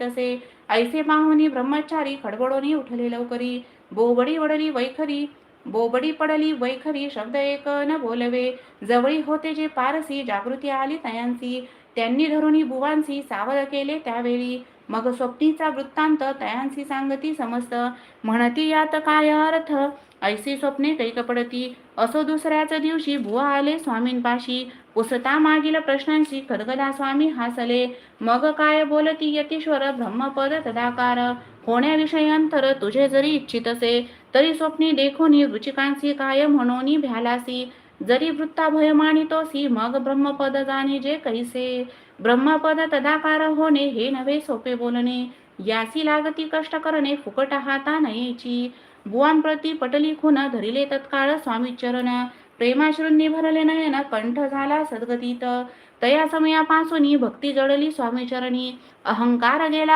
तसे ऐसे पाहुनी ब्रह्मचारी खडबडोनी उठले लवकरी. बोबडी वडली वैखरी बोबडी पडली वैखरी शब्द एक न बोलवे. जवळी होते जे पारसी जागृती आली तयांसी. त्यांनी धरुणी बुवांसी सावध केले त्यावेळी. मग स्वप्नीचा वृत्तांत तयांसी सांगती समस्त. म्हणती यात काय अर्थ ऐसी स्वप्ने कैक पडती. असो दुसऱ्याच दिवशी बुवा आले स्वामींपाशी. पुसता मागील प्रश्नांशी खदगदा स्वामी हासले. मग काय बोलती यतीश्वर ब्रह्मपद तदाकार. होण्याविषयी अंतर तुझे जरी इच्छित असे तरी स्वप्नी देखोनी रुचिकांसी काय म्हणून भ्यालासी. जरी वृत्ता भय मानितोसी मग ब्रह्मपद जाणे जे कैसे. ब्रह्मपद तदाकार होणे हे नव्हे सोपे बोलणे. यासी लागती कष्ट करणे फुकट हाता नयेची. बुवांप्रती पटली खुन धरिले तत्काळ स्वामी चरण. प्रेमाश्रूंनी भरले नयन कंठ झाला सद्गतीत. तया समयापासून भक्ती जडली स्वामीचरणी. अहंकार गेला